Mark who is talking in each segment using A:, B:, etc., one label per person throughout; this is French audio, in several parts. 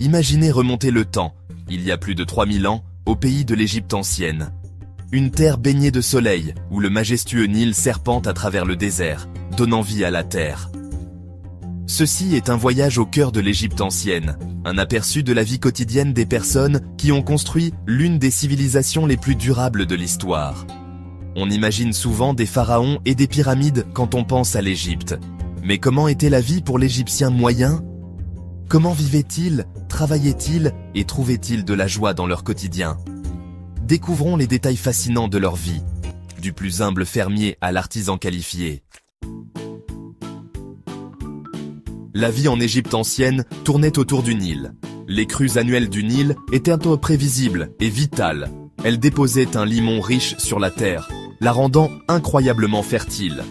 A: Imaginez remonter le temps, il y a plus de 3000 ans, au pays de l'Égypte ancienne. Une terre baignée de soleil, où le majestueux Nil serpente à travers le désert, donnant vie à la terre. Ceci est un voyage au cœur de l'Égypte ancienne, un aperçu de la vie quotidienne des personnes qui ont construit l'une des civilisations les plus durables de l'histoire. On imagine souvent des pharaons et des pyramides quand on pense à l'Égypte. Mais comment était la vie pour l'Égyptien moyen? Comment vivaient-ils, travaillaient-ils et trouvaient-ils de la joie dans leur quotidien? Découvrons les détails fascinants de leur vie, du plus humble fermier à l'artisan qualifié. La vie en Égypte ancienne tournait autour du Nil. Les crues annuelles du Nil étaient prévisibles et vitales. Elles déposaient un limon riche sur la terre, la rendant incroyablement fertile.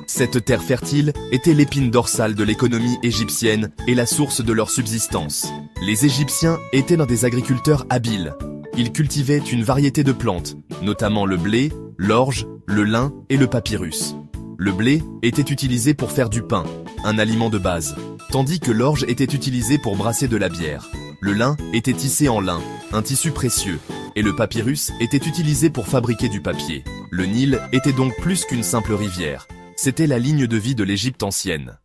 A: Cette terre fertile était l'épine dorsale de l'économie égyptienne et la source de leur subsistance. Les Égyptiens étaient des agriculteurs habiles. Ils cultivaient une variété de plantes, notamment le blé, l'orge, le lin et le papyrus. Le blé était utilisé pour faire du pain, un aliment de base, tandis que l'orge était utilisée pour brasser de la bière. Le lin était tissé en lin, un tissu précieux, et le papyrus était utilisé pour fabriquer du papier. Le Nil était donc plus qu'une simple rivière. C'était la ligne de vie de l'Égypte ancienne.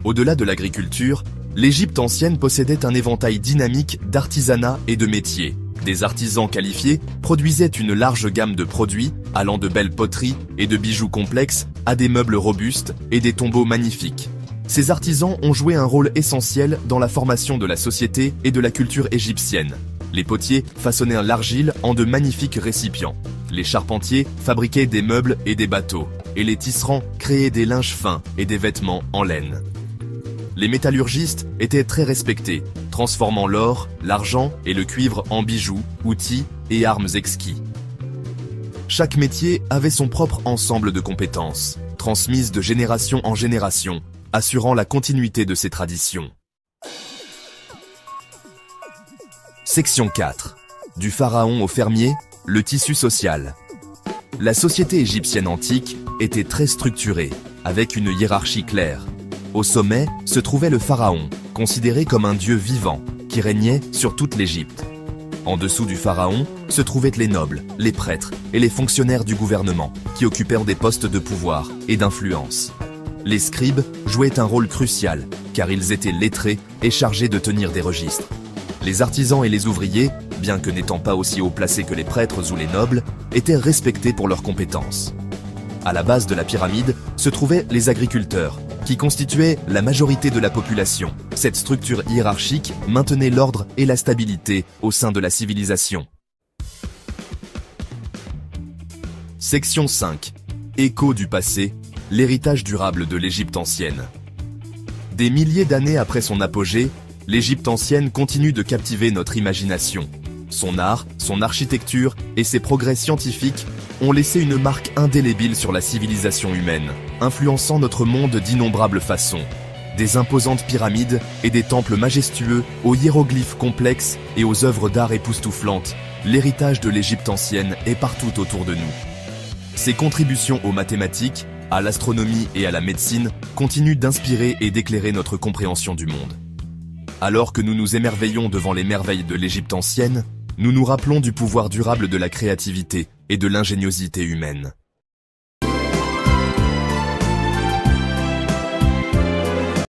A: Au-delà de l'agriculture, l'Égypte ancienne possédait un éventail dynamique d'artisanat et de métiers. Des artisans qualifiés produisaient une large gamme de produits, allant de belles poteries et de bijoux complexes à des meubles robustes et des tombeaux magnifiques. Ces artisans ont joué un rôle essentiel dans la formation de la société et de la culture égyptienne. Les potiers façonnaient l'argile en de magnifiques récipients. Les charpentiers fabriquaient des meubles et des bateaux, et les tisserands créaient des linges fins et des vêtements en laine. Les métallurgistes étaient très respectés, transformant l'or, l'argent et le cuivre en bijoux, outils et armes exquis. Chaque métier avait son propre ensemble de compétences, transmises de génération en génération, assurant la continuité de ces traditions. Section 4. Du pharaon au fermier, le tissu social. La société égyptienne antique était très structurée, avec une hiérarchie claire. Au sommet se trouvait le pharaon, considéré comme un dieu vivant, qui régnait sur toute l'Égypte. En dessous du pharaon se trouvaient les nobles, les prêtres et les fonctionnaires du gouvernement, qui occupèrent des postes de pouvoir et d'influence. Les scribes jouaient un rôle crucial, car ils étaient lettrés et chargés de tenir des registres. Les artisans et les ouvriers, bien que n'étant pas aussi haut placés que les prêtres ou les nobles, étaient respectés pour leurs compétences. À la base de la pyramide se trouvaient les agriculteurs, qui constituaient la majorité de la population. Cette structure hiérarchique maintenait l'ordre et la stabilité au sein de la civilisation. Section 5. Écho du passé, l'héritage durable de l'Égypte ancienne. Des milliers d'années après son apogée, l'Égypte ancienne continue de captiver notre imagination. Son art, son architecture et ses progrès scientifiques ont laissé une marque indélébile sur la civilisation humaine, influençant notre monde d'innombrables façons. Des imposantes pyramides et des temples majestueux aux hiéroglyphes complexes et aux œuvres d'art époustouflantes, l'héritage de l'Égypte ancienne est partout autour de nous. Ses contributions aux mathématiques, à l'astronomie et à la médecine continuent d'inspirer et d'éclairer notre compréhension du monde. Alors que nous nous émerveillons devant les merveilles de l'Égypte ancienne, nous nous rappelons du pouvoir durable de la créativité et de l'ingéniosité humaine.